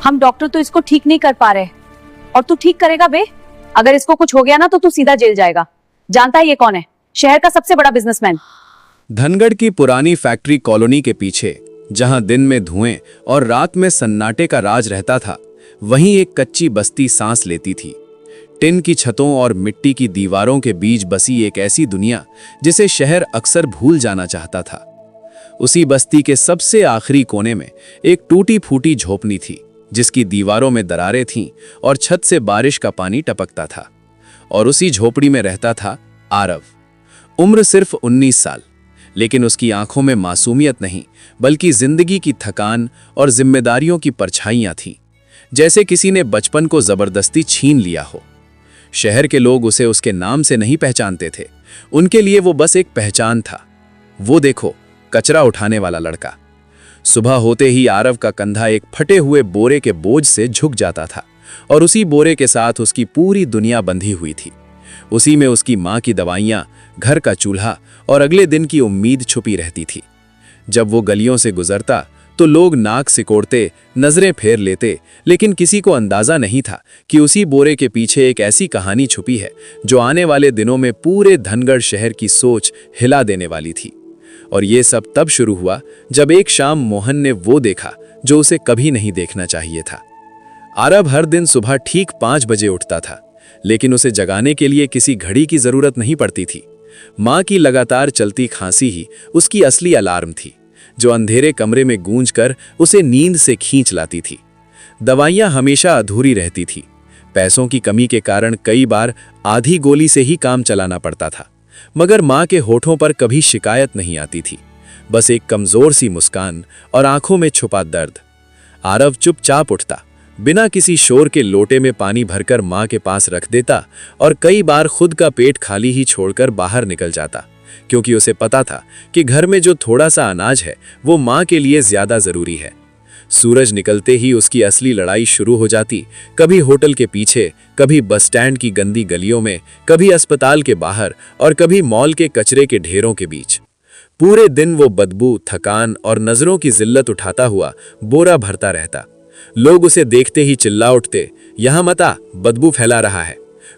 हम डॉक्टर तो इसको ठीक नहीं कर पा रहे, और तू ठीक करेगा बे? अगर इसको कुछ हो गया ना तो तू सीधा जेल जाएगा। जानता है ये कौन है? शहर का सबसे बड़ा बिजनेसमैन। धनगढ़ की पुरानी फैक्ट्री कॉलोनी के पीछे, जहां दिन में धुएं और रात में सन्नाटे का राज रहता था, वहीं एक कच्ची बस्ती सांस लेती थी। टिन की छतों और मिट्टी की दीवारों के बीच बसी एक ऐसी दुनिया जिसे शहर अक्सर भूल जाना चाहता था। उसी बस्ती के सबसे आखिरी कोने में एक टूटी फूटी झोपड़ी थी, जिसकी दीवारों में दरारें थीं और छत से बारिश का पानी टपकता था। और उसी झोपड़ी में रहता था आरव। उम्र सिर्फ 19 साल, लेकिन उसकी आंखों में मासूमियत नहीं बल्कि जिंदगी की थकान और जिम्मेदारियों की परछाइयां थीं, जैसे किसी ने बचपन को जबरदस्ती छीन लिया हो। शहर के लोग उसे उसके नाम से नहीं पहचानते थे, उनके लिए वो बस एक पहचान था। वो देखो, कचरा उठाने वाला लड़का। सुबह होते ही आरव का कंधा एक फटे हुए बोरे के बोझ से झुक जाता था, और उसी बोरे के साथ उसकी पूरी दुनिया बंधी हुई थी। उसी में उसकी माँ की दवाइयाँ, घर का चूल्हा और अगले दिन की उम्मीद छुपी रहती थी। जब वो गलियों से गुजरता तो लोग नाक सिकोड़ते, नजरें फेर लेते, लेकिन किसी को अंदाजा नहीं था कि उसी बोरे के पीछे एक ऐसी कहानी छुपी है जो आने वाले दिनों में पूरे धनगढ़ शहर की सोच हिला देने वाली थी। और ये सब तब शुरू हुआ जब एक शाम मोहन ने वो देखा जो उसे कभी नहीं देखना चाहिए था। आरव हर दिन सुबह ठीक 5 बजे उठता था, लेकिन उसे जगाने के लिए किसी घड़ी की जरूरत नहीं पड़ती थी। माँ की लगातार चलती खांसी ही उसकी असली अलार्म थी, जो अंधेरे कमरे में गूंजकर उसे नींद से खींच लाती थी। दवाइयाँ हमेशा अधूरी रहती थी। पैसों की कमी के कारण कई बार आधी गोली से ही काम चलाना पड़ता था, मगर माँ के होठों पर कभी शिकायत नहीं आती थी, बस एक कमजोर सी मुस्कान और आंखों में छुपा दर्द। आरव चुपचाप उठता, बिना किसी शोर के लोटे में पानी भरकर माँ के पास रख देता और कई बार खुद का पेट खाली ही छोड़कर बाहर निकल जाता, क्योंकि उसे पता था कि घर में जो थोड़ा सा अनाज है वो माँ के लिए ज्यादा जरूरी है। सूरज निकलते ही उसकी असली लड़ाई शुरू हो जाती, कभी होटल के पीछे, कभी बस स्टैंड की गंदी गलियों में, कभी अस्पताल के बाहर और कभी मॉल के कचरे के ढेरों के बीच। पूरे दिन वो बदबू, थकान और नजरों की जिल्लत उठाता हुआ बोरा भरता रहता। लोग उसे देखते ही चिल्ला उठते, यहाँ मत आ, बदबू फैला रहा है।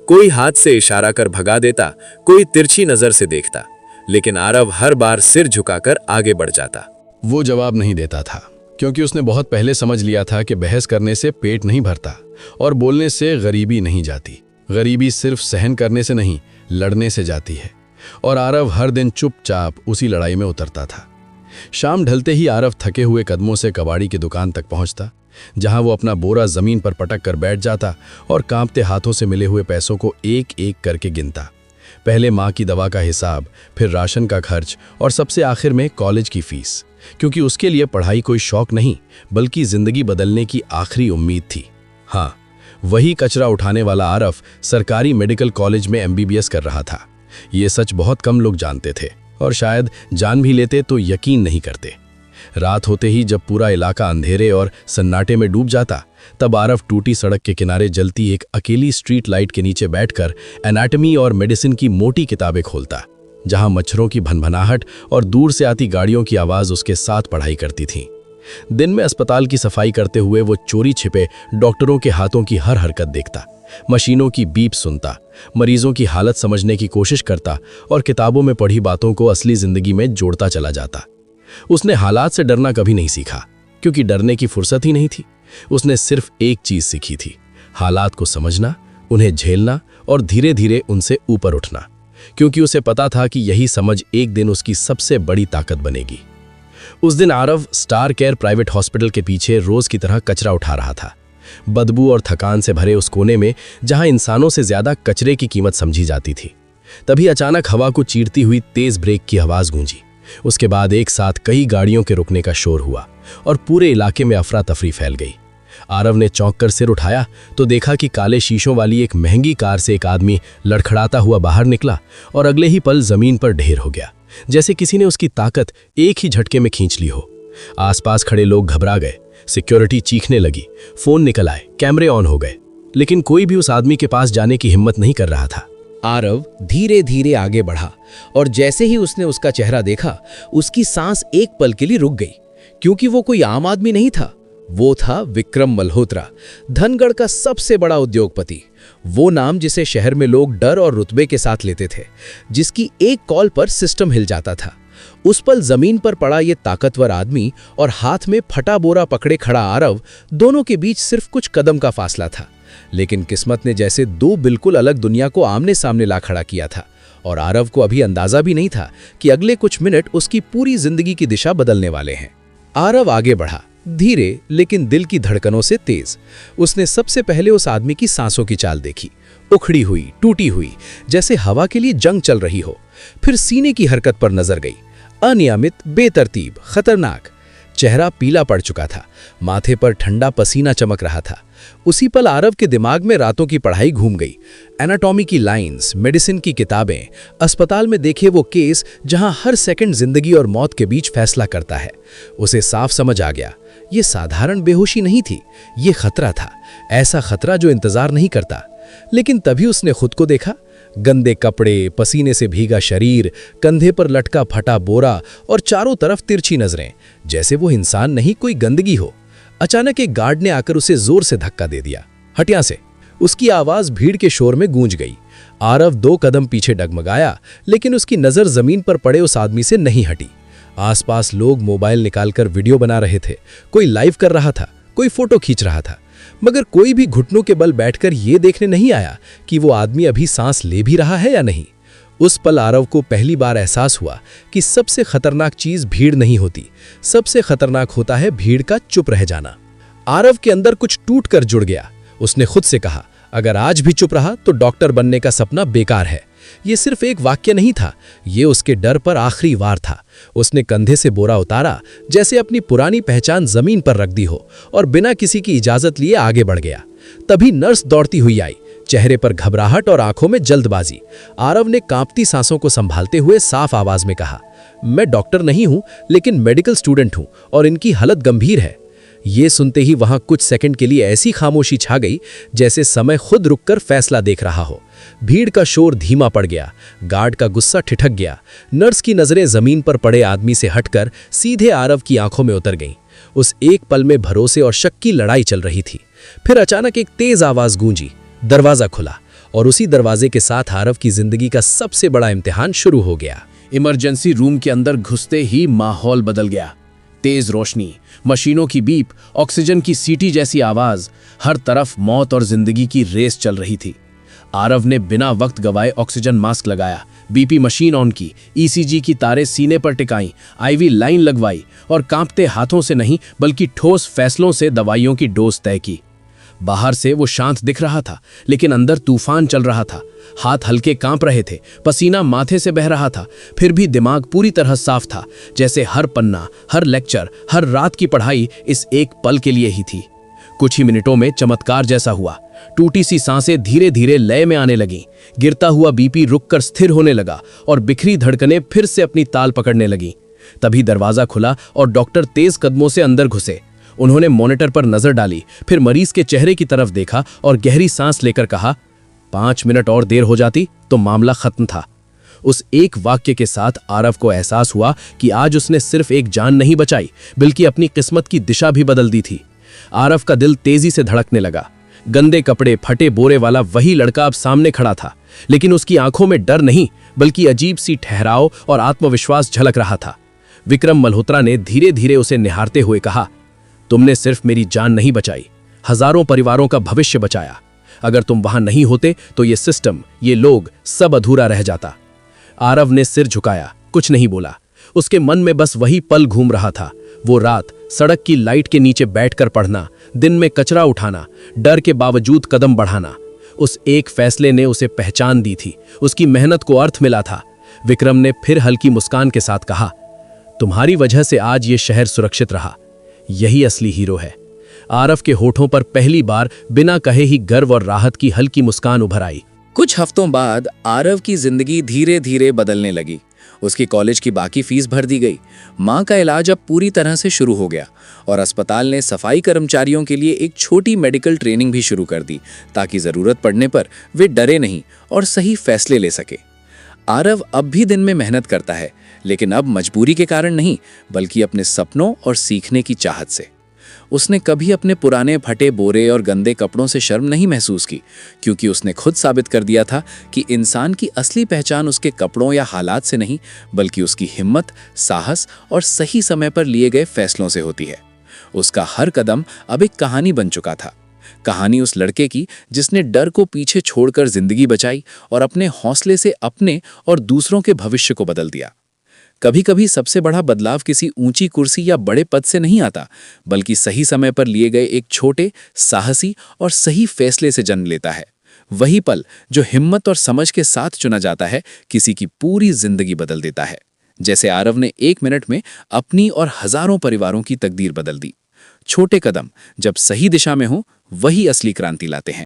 कोई हाथ से इशारा कर भगा देता, कोई तिरछी नजर से देखता, लेकिन आरव हर बार सिर झुकाकर आगे बढ़ जाता। वो जवाब नहीं देता था, क्योंकि उसने बहुत पहले समझ लिया था कि बहस करने से पेट नहीं भरता और बोलने से गरीबी नहीं जाती। गरीबी सिर्फ सहन करने से नहीं, लड़ने से जाती है। और आरव हर दिन चुपचाप उसी लड़ाई में उतरता था। शाम ढलते ही आरव थके हुए कदमों से कबाड़ी की दुकान तक पहुंचता, जहां वो अपना बोरा जमीन पर पटक कर बैठ जाता और कांपते हाथों से मिले हुए पैसों को एक एक करके गिनता। पहले माँ की दवा का हिसाब, फिर राशन का खर्च और सबसे आखिर में कॉलेज की फीस, क्योंकि उसके लिए पढ़ाई कोई शौक नहीं बल्कि जिंदगी बदलने की आखिरी उम्मीद थी। हाँ, वही कचरा उठाने वाला आरव सरकारी मेडिकल कॉलेज में MBBS कर रहा था। ये सच बहुत कम लोग जानते थे, और शायद जान भी लेते तो यकीन नहीं करते। रात होते ही जब पूरा इलाका अंधेरे और सन्नाटे में डूब जाता, तब आरव टूटी सड़क के किनारे जलती एक अकेली स्ट्रीट लाइट के नीचे बैठकर एनाटॉमी और मेडिसिन की मोटी किताबें खोलता, जहां मच्छरों की भनभनाहट और दूर से आती गाड़ियों की आवाज उसके साथ पढ़ाई करती थी। दिन में अस्पताल की सफाई करते हुए वो चोरी छिपे डॉक्टरों के हाथों की हर हरकत देखता, मशीनों की बीप सुनता, मरीजों की हालत समझने की कोशिश करता और किताबों में पढ़ी बातों को असली जिंदगी में जोड़ता चला जाता। उसने हालात से डरना कभी नहीं सीखा, क्योंकि डरने की फुर्सत ही नहीं थी। उसने सिर्फ एक चीज सीखी थी, हालात को समझना, उन्हें झेलना और धीरे धीरे उनसे ऊपर उठना, क्योंकि उसे पता था कि यही समझ एक दिन उसकी सबसे बड़ी ताकत बनेगी। उस दिन Aarav star care private hospital के पीछे रोज की तरह कचरा उठा रहा था, बदबू और थकान से भरे उस कोने में जहां इंसानों से ज्यादा कचरे की कीमत समझी जाती थी। तभी अचानक हवा को चीरती हुई तेज ब्रेक की आवाज गूंजी। उसके बाद एक साथ कई गाड़ियों के रुकने का शोर हुआ और पूरे इलाके में अफरा तफरी फैल गई। आरव ने चौंक कर सिर उठाया तो देखा कि काले शीशों वाली एक महंगी कार से एक आदमी लड़खड़ाता हुआ बाहर निकला और अगले ही पल जमीन पर ढेर हो गया, जैसे किसी ने उसकी ताकत एक ही झटके में खींच ली हो। आसपास खड़े लोग घबरा गए, सिक्योरिटी चीखने लगी, फोन निकल आए, कैमरे ऑन हो गए, लेकिन कोई भी उस आदमी के पास जाने की हिम्मत नहीं कर रहा था। आरव धीरे धीरे आगे बढ़ा और जैसे ही उसने उसका चेहरा देखा, उसकी सांस एक पल के लिए रुक गई, क्योंकि वो कोई आम आदमी नहीं था, वो था विक्रम मल्होत्रा, धनगढ़ का सबसे बड़ा उद्योगपति। वो नाम जिसे शहर में लोग डर और रुतबे के साथ लेते थे, जिसकी एक कॉल पर सिस्टम हिल जाता था। उस पल जमीन पर पड़ा ये ताकतवर आदमी और हाथ में फटा बोरा पकड़े खड़ा आरव, दोनों के बीच सिर्फ कुछ कदम का फासला था। लेकिन किस्मत ने जैसे दो बिल्कुल अलग दुनिया को आमने सामने ला खड़ा किया था, और आरव को अभी अंदाजा भी नहीं था कि अगले कुछ मिनट उसकी पूरी जिंदगी की दिशा बदलने वाले हैं। आरव आगे बढ़ा, धीरे लेकिन दिल की धड़कनों से तेज। उसने सबसे पहले उस आदमी की सांसों की चाल देखी, उखड़ी हुई, टूटी हुई, जैसे हवा के लिए जंग चल रही हो। फिर सीने की हरकत पर नजर गई, अनियमित, बेतरतीब, खतरनाक। चेहरा पीला पड़ चुका था, माथे पर ठंडा पसीना चमक रहा था। उसी पल आरव के दिमाग में रातों की पढ़ाई घूम गई। एनाटॉमी की लाइंस, मेडिसिन की किताबें, अस्पताल में देखे वो केस जहां हर सेकंड जिंदगी और मौत के बीच फैसला करता है। उसे साफ समझ आ गया, ये साधारण बेहोशी नहीं थी, ये खतरा था। ऐसा खतरा जो इंतजार नहीं करता। लेकिन तभी उसने खुद को देखा, गंदे कपड़े, पसीने से भीगा शरीर, कंधे पर लटका फटा बोरा और चारों तरफ तिरछी नजरें, जैसे वो इंसान नहीं कोई गंदगी हो। अचानक एक गार्ड ने आकर उसे जोर से धक्का दे दिया, हट यहाँ से। उसकी आवाज भीड़ के शोर में गूंज गई। आरव 2 कदम पीछे डगमगाया, लेकिन उसकी नजर जमीन पर पड़े उस आदमी से नहीं हटी। आसपास लोग मोबाइल निकालकर वीडियो बना रहे थे, कोई लाइव कर रहा था, कोई फोटो खींच रहा था, मगर कोई भी घुटनों के बल बैठकर ये देखने नहीं आया कि वो आदमी अभी सांस ले भी रहा है या नहीं। उस पल आरव को पहली बार एहसास हुआ कि सबसे खतरनाक चीज भीड़ नहीं होती, सबसे खतरनाक होता है भीड़ का चुप रह जाना। आरव के अंदर कुछ टूट कर जुड़ गया। उसने खुद से कहा, अगर आज भी चुप रहा तो डॉक्टर बनने का सपना बेकार है। ये सिर्फ एक वाक्य नहीं था, ये उसके डर पर आखिरी वार था। उसने कंधे से बोरा उतारा, जैसे अपनी पुरानी पहचान जमीन पर रख दी हो, और बिना किसी की इजाजत लिए आगे बढ़ गया। तभी नर्स दौड़ती हुई आई, चेहरे पर घबराहट और आंखों में जल्दबाजी। आरव ने कांपती सांसों को संभालते हुए साफ आवाज में कहा, मैं डॉक्टर नहीं हूं, लेकिन मेडिकल स्टूडेंट हूं और इनकी हालत गंभीर है। ये सुनते ही वहां कुछ सेकंड के लिए ऐसी खामोशी छा गई जैसे समय खुद रुककर फैसला देख रहा हो। भीड़ का शोर धीमा पड़ गया, गार्ड का गुस्सा ठिठक गया। नर्स की नजरें जमीन पर पड़े आदमी से हटकर सीधे आरव की आंखों में उतर गईं। उस एक पल में भरोसे और शक की लड़ाई चल रही थी। फिर अचानक एक तेज आवाज गूंजी, दरवाजा खुला, और उसी दरवाजे के साथ आरव की जिंदगी का सबसे बड़ा इम्तिहान शुरू हो गया। इमरजेंसी रूम के अंदर घुसते ही माहौल बदल गया। तेज रोशनी, मशीनों की बीप, ऑक्सीजन की सीटी जैसी आवाज, हर तरफ मौत और जिंदगी की रेस चल रही थी। आरव ने बिना वक्त गवाए ऑक्सीजन मास्क लगाया, बीपी मशीन ऑन की, ईसीजी की तारें सीने पर टिकाई, आईवी लाइन लगवाई और कांपते हाथों से नहीं बल्कि ठोस फैसलों से दवाइयों की डोज तय की। बाहर से वो शांत दिख रहा था, लेकिन अंदर तूफान चल रहा था। हाथ हल्के कांप रहे थे, पसीना माथे से बह रहा था, फिर भी दिमाग पूरी तरह साफ था, जैसे हर पन्ना, हर लेक्चर, हर रात की पढ़ाई इस एक पल के लिए ही थी। कुछ ही मिनटों में चमत्कार जैसा हुआ। टूटी सी सांसें धीरे धीरे लय में आने लगीं, गिरता हुआ बीपी रुककर स्थिर होने लगा और बिखरी धड़कनें फिर से अपनी ताल पकड़ने लगीं। तभी दरवाजा खुला और डॉक्टर तेज कदमों से अंदर घुसे। उन्होंने मॉनिटर पर नजर डाली, फिर मरीज के चेहरे की तरफ देखा और गहरी सांस लेकर कहा, 5 मिनट और देर हो जाती तो मामला खत्म था। उस एक वाक्य के साथ आरव को एहसास हुआ कि आज उसने सिर्फ एक जान नहीं बचाई, बल्कि अपनी किस्मत की दिशा भी बदल दी थी। आरव का दिल तेजी से धड़कने लगा। गंदे कपड़े, फटे बोरे वाला वही लड़का अब सामने खड़ा था, लेकिन उसकी आंखों में डर नहीं बल्कि अजीब सी ठहराव और आत्मविश्वास झलक रहा था। विक्रम मल्होत्रा ने धीरे धीरे उसे निहारते हुए कहा, तुमने सिर्फ मेरी जान नहीं बचाई, हजारों परिवारों का भविष्य बचाया। अगर तुम वहां नहीं होते तो ये सिस्टम, ये लोग, सब अधूरा रह जाता। आरव ने सिर झुकाया, कुछ नहीं बोला। उसके मन में बस वही पल घूम रहा था, वो रात, सड़क की लाइट के नीचे बैठकर पढ़ना, दिन में कचरा उठाना, डर के बावजूद कदम बढ़ाना। उस एक फैसले ने उसे पहचान दी थी, उसकी मेहनत को अर्थ मिला था। विक्रम ने फिर हल्की मुस्कान के साथ कहा, तुम्हारी वजह से आज ये शहर सुरक्षित रहा, यही असली हीरो है। आरव के होठों पर पहली बार बिना कहे ही गर्व और राहत की हल्की मुस्कान उभर आई। कुछ हफ्तों बाद आरव की जिंदगी धीरे धीरे बदलने लगी। उसकी कॉलेज की बाकी फीस भर दी गई, माँ का इलाज अब पूरी तरह से शुरू हो गया और अस्पताल ने सफाई कर्मचारियों के लिए एक छोटी मेडिकल ट्रेनिंग भी शुरू कर दी, ताकि ज़रूरत पड़ने पर वे डरे नहीं और सही फैसले ले सके। आरव अब भी दिन में मेहनत करता है, लेकिन अब मजबूरी के कारण नहीं, बल्कि अपने सपनों और सीखने की चाहत से। उसने कभी अपने पुराने फटे बोरे और गंदे कपड़ों से शर्म नहीं महसूस की, क्योंकि उसने खुद साबित कर दिया था कि इंसान की असली पहचान उसके कपड़ों या हालात से नहीं, बल्कि उसकी हिम्मत, साहस और सही समय पर लिए गए फैसलों से होती है। उसका हर कदम अब एक कहानी बन चुका था। कहानी उस लड़के की जिसने डर को पीछे छोड़कर जिंदगी बचाई और अपने हौसले से अपने और दूसरों के भविष्य को बदल दिया। कभी कभी सबसे बड़ा बदलाव किसी ऊंची कुर्सी या बड़े पद से नहीं आता, बल्कि सही समय पर लिए गए एक छोटे, साहसी और सही फैसले से जन्म लेता है। वही पल जो हिम्मत और समझ के साथ चुना जाता है, किसी की पूरी जिंदगी बदल देता है। जैसे आरव ने 1 मिनट में अपनी और हजारों परिवारों की तकदीर बदल दी। छोटे कदम जब सही दिशा में हो, वही असली क्रांति लाते हैं।